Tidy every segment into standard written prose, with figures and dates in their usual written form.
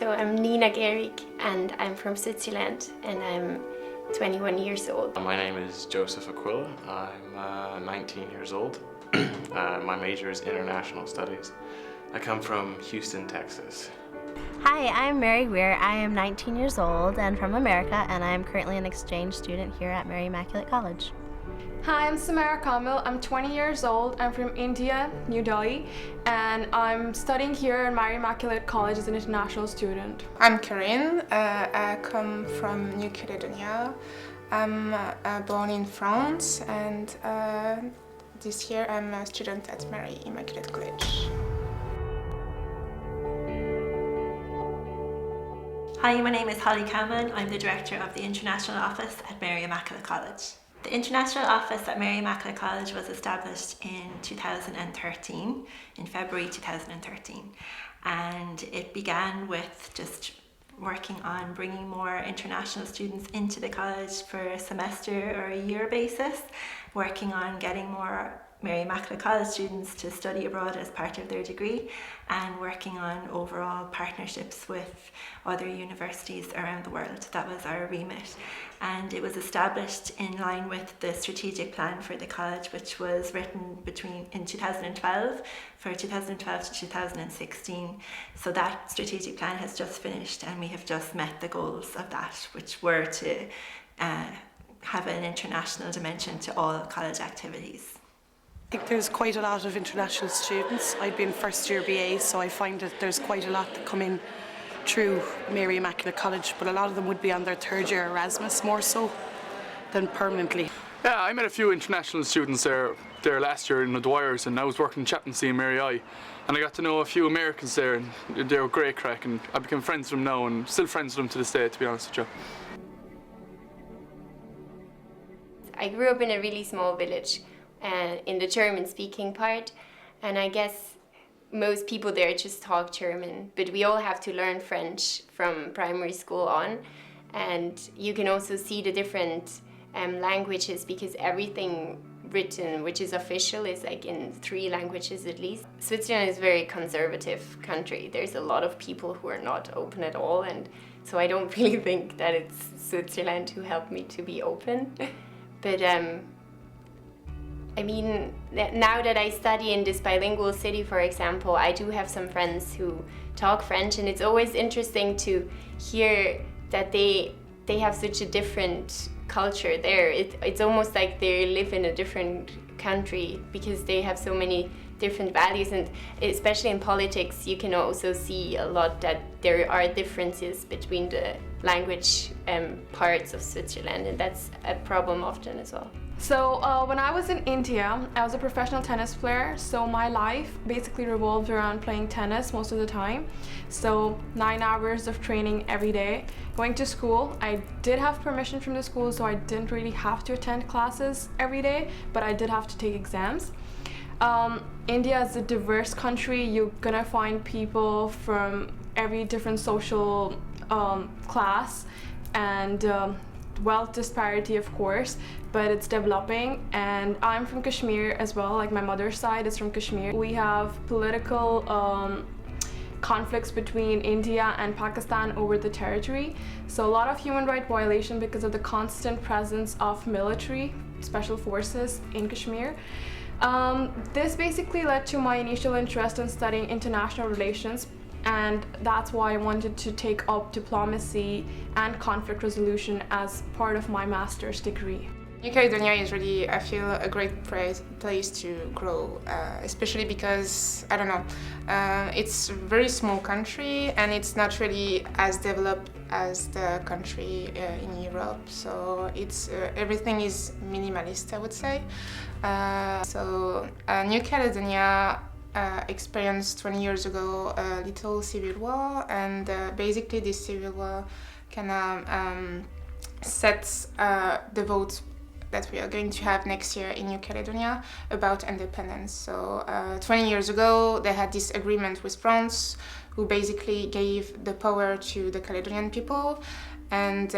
So I'm Nina Gehrig and I'm from Switzerland and I'm 21 years old. My name is Joseph Aquila. I'm 19 years old. My major is International Studies. I come from Houston, Texas. Hi, I'm Mary Weir. I am 19 years old and from America, and I am currently an exchange student here at Mary Immaculate College. Hi, I'm Samara Kamil. I'm 20 years old. I'm from India, New Delhi, and I'm studying here at Mary Immaculate College as an international student. I'm Corinne. I come from New Caledonia. I'm born in France, and this year I'm a student at Mary Immaculate College. Hi, my name is Holly Cowman. I'm the Director of the International Office at Mary Immaculate College. The International Office at Mary Immaculate College was established in 2013, in February 2013, and it began with just working on bringing more international students into the college for a semester or a year basis, working on getting more Mary Immaculate College students to study abroad as part of their degree, and working on overall partnerships with other universities around the world. That was our remit, and it was established in line with the strategic plan for the college, which was written in 2012 for 2012 to 2016. So that strategic plan has just finished, and we have just met the goals of that, which were to have an international dimension to all college activities. I think there's quite a lot of international students. I've been first year BA, so I find that there's quite a lot that come in through Mary Immaculate College, but a lot of them would be on their third year Erasmus more so than permanently. Yeah, I met a few international students there last year in the Dwyers, and I was working in chaplaincy in Mary I, and I got to know a few Americans there, and they were great crack, and I became friends with them now, and still friends with them to this day, to be honest with you. I grew up in a really small village in the German-speaking part, and I guess most people there just talk German, but we all have to learn French from primary school on, and you can also see the different languages because everything written which is official is like in 3 languages at least. Switzerland is a very conservative country. There's a lot of people who are not open at all, and so I don't really think that it's Switzerland who helped me to be open. But I mean, now that I study in this bilingual city, for example, I do have some friends who talk French, and it's always interesting to hear that they have such a different culture there. It's almost like they live in a different country because they have so many different values, and especially in politics you can also see a lot that there are differences between the language parts of Switzerland, and that's a problem often as well. So when I was in India, I was a professional tennis player, so my life basically revolved around playing tennis most of the time. So 9 hours of training every day. Going to school, I did have permission from the school, so I didn't really have to attend classes every day, but I did have to take exams. India is a diverse country. You're gonna find people from every different social class, and wealth disparity, of course, but it's developing. And I'm from Kashmir as well, like my mother's side is from Kashmir. We have political conflicts between India and Pakistan over the territory, so a lot of human rights violation because of the constant presence of military special forces in Kashmir. This basically led to my initial interest in studying international relations, and that's why I wanted to take up diplomacy and conflict resolution as part of my master's degree. New Caledonia is really, I feel, a great place to grow, especially because, I don't know, it's a very small country and it's not really as developed as the country in Europe, so it's everything is minimalist, I would say. New Caledonia experienced 20 years ago a little civil war, and basically this civil war kind of sets the vote that we are going to have next year in New Caledonia about independence. So 20 years ago they had this agreement with France, who basically gave the power to the Caledonian people, and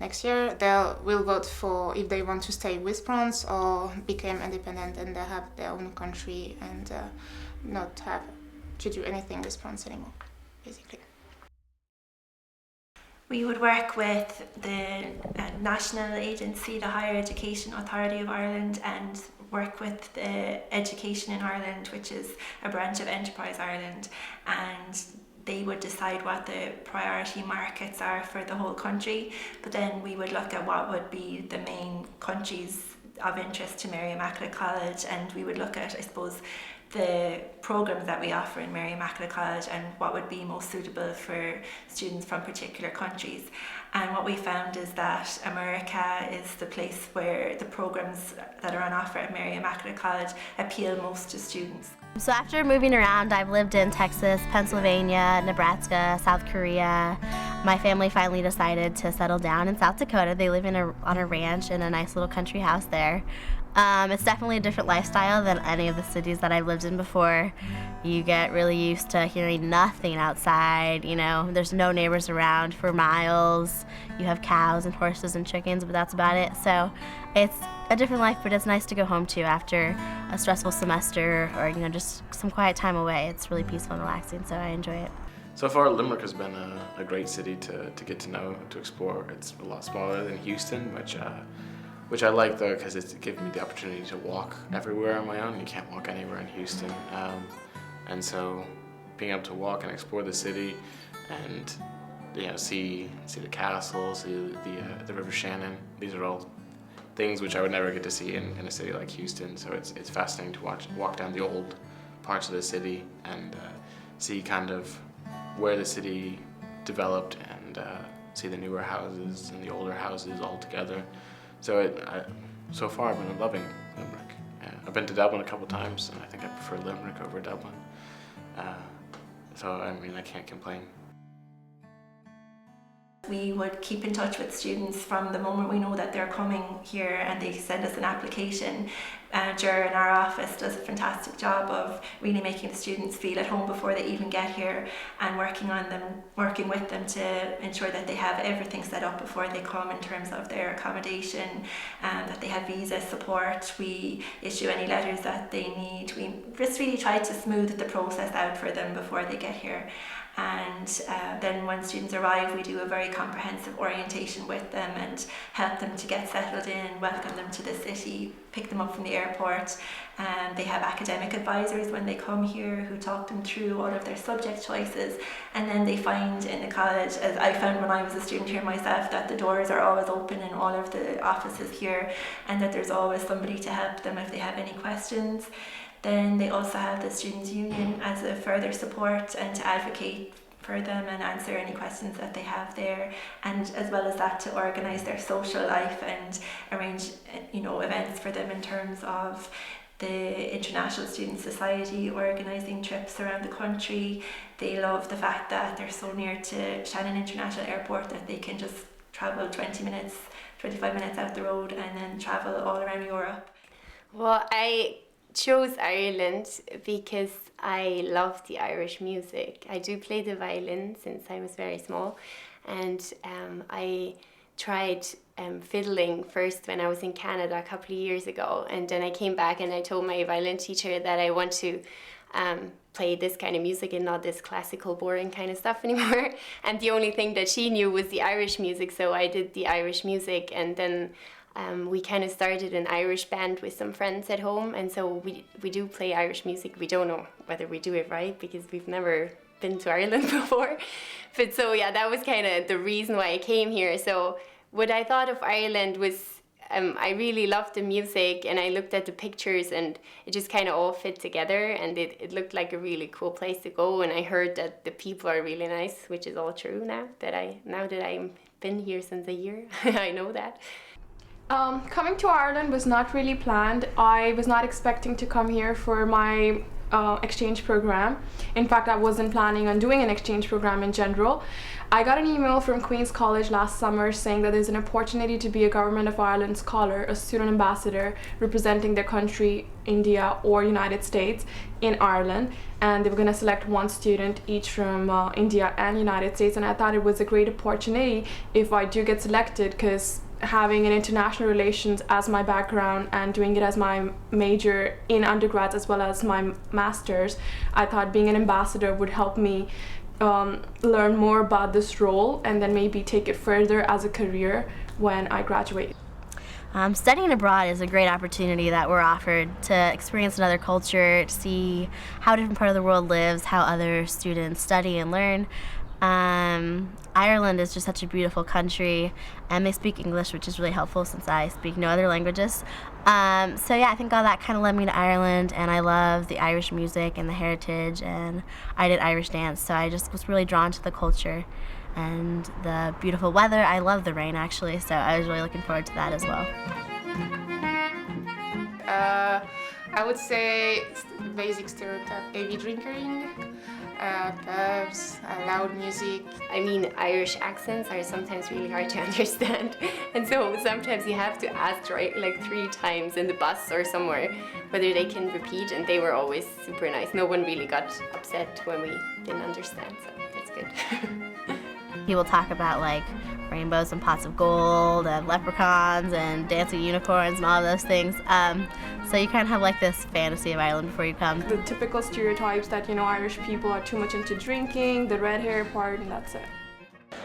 next year they will vote for if they want to stay with France or become independent and they have their own country and not have to do anything with France anymore. basically. We would work with the National Agency, the Higher Education Authority of Ireland, and work with the Education in Ireland, which is a branch of Enterprise Ireland, and they would decide what the priority markets are for the whole country, but then we would look at what would be the main countries of interest to Mary Immaculate College, and we would look at, I suppose, the programs that we offer in Mary Immaculate College and what would be most suitable for students from particular countries. And what we found is that America is the place where the programs that are on offer at Mary Immaculate College appeal most to students. So after moving around, I've lived in Texas, Pennsylvania, Nebraska, South Korea. My family finally decided to settle down in South Dakota. They live on a ranch in a nice little country house there. It's definitely a different lifestyle than any of the cities that I've lived in before. You get really used to hearing nothing outside, you know, there's no neighbors around for miles. You have cows and horses and chickens, but that's about it. So it's a different life, but it's nice to go home to after a stressful semester or, you know, just some quiet time away. It's really peaceful and relaxing, so I enjoy it. So far, Limerick has been a great city to get to know, to explore. It's a lot smaller than Houston, which I like though, because it's given me the opportunity to walk everywhere on my own. You can't walk anywhere in Houston, and so being able to walk and explore the city, and see the castle, see the River Shannon. These are all things which I would never get to see in a city like Houston. So it's fascinating to walk down the old parts of the city and see kind of where the city developed, and see the newer houses and the older houses all together. So so far I've been loving Limerick. I've been to Dublin a couple times, and I think I prefer Limerick over Dublin. So I mean, I can't complain. We would keep in touch with students from the moment we know that they're coming here, and they send us an application. Ger in our office does a fantastic job of really making the students feel at home before they even get here, and working with them to ensure that they have everything set up before they come in terms of their accommodation, and that they have visa support. We issue any letters that they need. We just really try to smooth the process out for them before they get here. And then when students arrive, we do a very comprehensive orientation with them and help them to get settled in, welcome them to the city, pick them up from the airport. And they have academic advisors when they come here who talk them through all of their subject choices. And then they find in the college, as I found when I was a student here myself, that the doors are always open in all of the offices here, and that there's always somebody to help them if they have any questions. Then they also have the Students' Union as a further support and to advocate for them and answer any questions that they have there, and as well as that to organise their social life and arrange events for them in terms of the International Student Society organising trips around the country. They love the fact that they're so near to Shannon International Airport that they can just travel 25 minutes out the road and then travel all around Europe. Well, I chose Ireland because I love the Irish music. I do play the violin since I was very small, and I tried fiddling first when I was in Canada a couple of years ago, and then I came back and I told my violin teacher that I want to play this kind of music and not this classical boring kind of stuff anymore. And the only thing that she knew was the Irish music, so I did the Irish music, and then we kind of started an Irish band with some friends at home, and so we do play Irish music. We don't know whether we do it right because we've never been to Ireland before. But so yeah, that was kind of the reason why I came here. So what I thought of Ireland was I really loved the music, and I looked at the pictures and it just kind of all fit together, and it looked like a really cool place to go. And I heard that the people are really nice, which is all true now that I've been here since a year. I know that. Coming to Ireland was not really planned. I was not expecting to come here for my exchange program. In fact, I wasn't planning on doing an exchange program in general. I got an email from Queen's College last summer saying that there's an opportunity to be a Government of Ireland scholar, a student ambassador representing their country, India or United States, in Ireland, and they were going to select one student each from India and United States. And I thought it was a great opportunity if I do get selected, because having an international relations as my background and doing it as my major in undergrad as well as my master's, I thought being an ambassador would help me learn more about this role and then maybe take it further as a career when I graduate. Studying abroad is a great opportunity that we're offered to experience another culture, to see how a different part of the world lives, how other students study and learn. Ireland is just such a beautiful country, and they speak English, which is really helpful since I speak no other languages. So yeah, I think all that kind of led me to Ireland, and I love the Irish music and the heritage, and I did Irish dance, so I just was really drawn to the culture and the beautiful weather. I love the rain, actually, so I was really looking forward to that as well. I would say basic stereotype: heavy drinking, pubs, loud music. I mean, Irish accents are sometimes really hard to understand, and so sometimes you have to ask, right, like 3 times in the bus or somewhere whether they can repeat, and they were always super nice. No one really got upset when we didn't understand, so that's good. People talk about like rainbows and pots of gold and leprechauns and dancing unicorns and all of those things. So you kind of have like this fantasy of Ireland before you come. The typical stereotypes that, Irish people are too much into drinking, the red hair part, and that's it.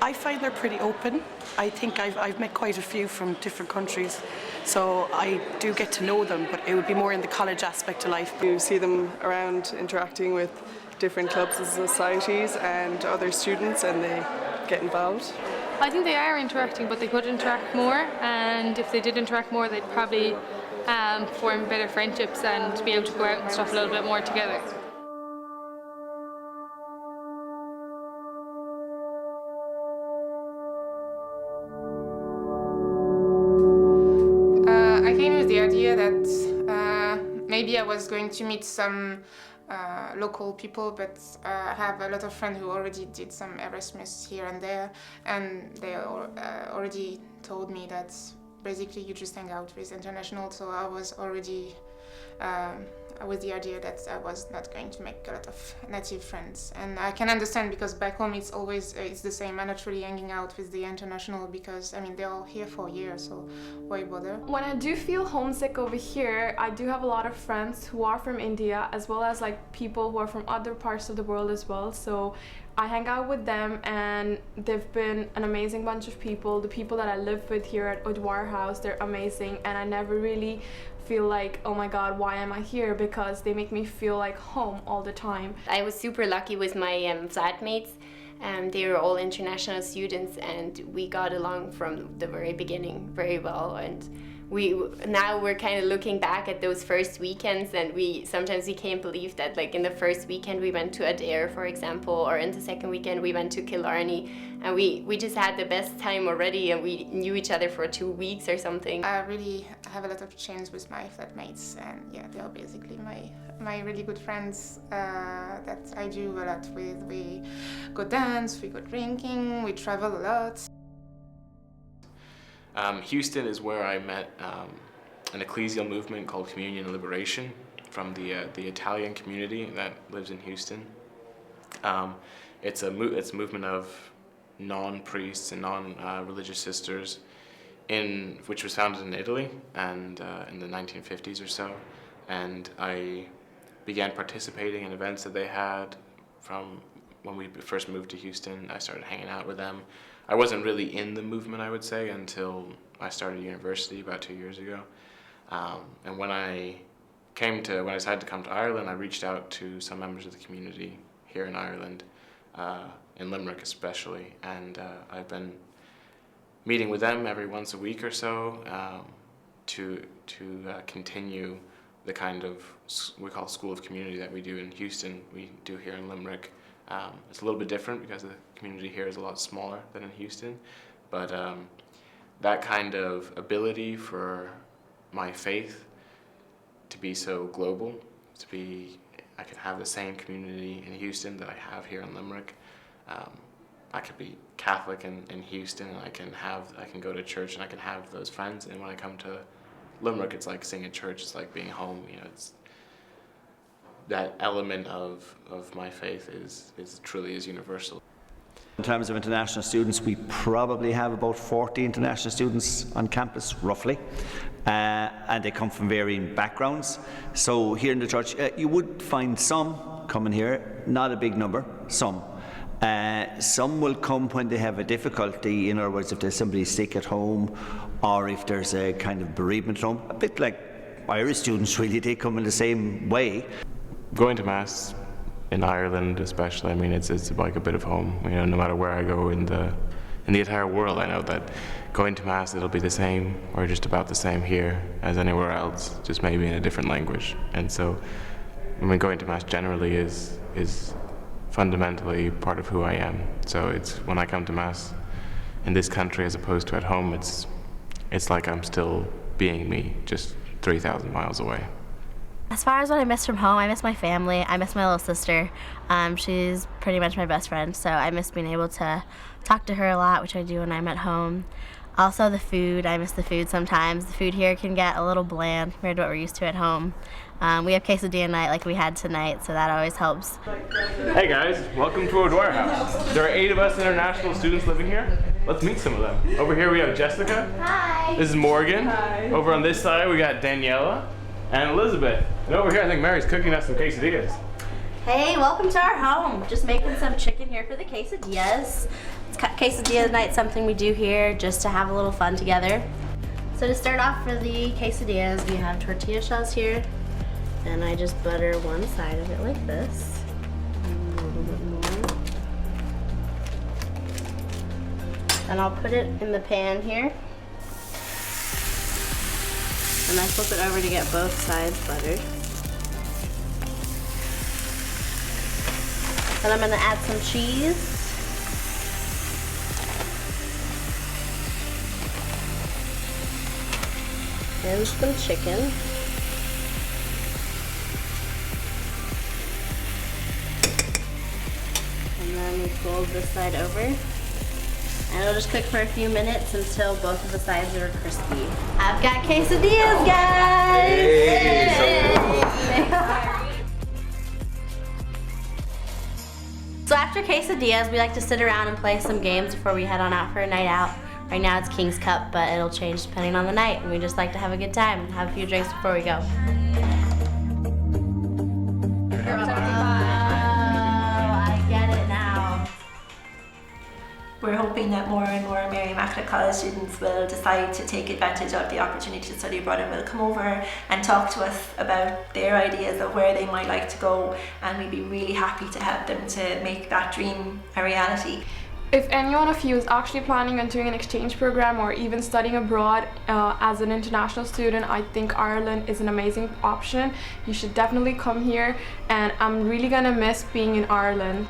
I find they're pretty open. I think I've met quite a few from different countries, so I do get to know them, but it would be more in the college aspect of life. You see them around interacting with different clubs and societies and other students, and they get involved. I think they are interacting, but they could interact more, and if they did interact more, they'd probably form better friendships and be able to go out and stuff a little bit more together. I came with the idea that maybe I was going to meet some local people, but I have a lot of friends who already did some Erasmus here and there, and they already told me that basically you just hang out with international, so I was already with the idea that I was not going to make a lot of native friends. And I can understand, because back home it's the same. I'm not really hanging out with the international because, I mean, they're all here for a year, so why bother? When I do feel homesick over here, I do have a lot of friends who are from India, as well as like people who are from other parts of the world as well. So I hang out with them, and they've been an amazing bunch of people. The people that I live with here at O'Dwyer House, they're amazing, and I never really feel like, oh my god, why am I here? Because they make me feel like home all the time. I was super lucky with my flatmates. They were all international students, and we got along from the very beginning very well. And now we're kind of looking back at those first weekends, and sometimes we can't believe that, like, in the first weekend we went to Adair, for example, or in the second weekend we went to Killarney, and we just had the best time already, and we knew each other for 2 weeks or something. I really have a lot of chance with my flatmates, and yeah, they are basically my really good friends that I do a lot with. We go dance, we go drinking, we travel a lot. Houston is where I met an ecclesial movement called Communion and Liberation from the Italian community that lives in Houston. It's a movement of non-priests and non-religious sisters, which was founded in Italy and in the 1950s or so. And I began participating in events that they had from when we first moved to Houston. I started hanging out with them. I wasn't really in the movement, I would say, until I started university about 2 years ago. And when I decided to come to Ireland, I reached out to some members of the community here in Ireland, in Limerick especially, and I've been meeting with them every once a week or so to continue the kind of, we call School of Community that we do in Houston, we do here in Limerick. It's a little bit different because the community here is a lot smaller than in Houston, but that kind of ability for my faith to be so global, I could have the same community in Houston that I have here in Limerick. I could be Catholic in Houston, and I can go to church and I can have those friends, and when I come to Limerick, it's like seeing a church, it's like being home, it's that element of my faith is truly universal. In terms of international students, we probably have about 40 international students on campus, roughly, and they come from varying backgrounds. So here in the church, you would find some coming here, not a big number, some. Some will come when they have a difficulty, in other words, if there's somebody sick at home or if there's a kind of bereavement at home, a bit like Irish students really, they come in the same way. Going to Mass in Ireland especially, I mean, it's like a bit of home. You know, no matter where I go in the entire world, I know that going to Mass, it'll be the same or just about the same here as anywhere else, just maybe in a different language. And so, I mean, going to Mass generally is fundamentally part of who I am. So it's when I come to Mass in this country as opposed to at home, it's like I'm still being me, just 3,000 miles away. As far as what I miss from home, I miss my family. I miss my little sister. She's pretty much my best friend, so I miss being able to talk to her a lot, which I do when I'm at home. Also the food, I miss the food sometimes. The food here can get a little bland compared to what we're used to at home. We have quesadilla night like we had tonight, so that always helps. Hey guys, welcome to O'Dwyer House. There are 8 of us international students living here. Let's meet some of them. Over here we have Jessica. Hi. This is Morgan. Hi. Over on this side we got Daniela and Elizabeth. And over here I think Mary's cooking us some quesadillas. Hey, welcome to our home. Just making some chicken here for the quesadillas. Quesadilla night, something we do here just to have a little fun together. So to start off for the quesadillas, we have tortilla shells here. And I just butter one side of it like this. And a little bit more. And I'll put it in the pan here. And I flip it over to get both sides buttered. Then I'm gonna add some cheese. And some chicken. And then we fold this side over. And it'll just cook for a few minutes until both of the sides are crispy. I've got quesadillas, guys! So after quesadillas, we like to sit around and play some games before we head on out for a night out. Right now it's King's Cup, but it'll change depending on the night. And we just like to have a good time and have a few drinks before we go. We're hoping that more and more Mary Immaculate College students will decide to take advantage of the opportunity to study abroad and will come over and talk to us about their ideas of where they might like to go, and we'd be really happy to help them to make that dream a reality. If anyone of you is actually planning on doing an exchange program or even studying abroad as an international student, I think Ireland is an amazing option. You should definitely come here, and I'm really gonna miss being in Ireland.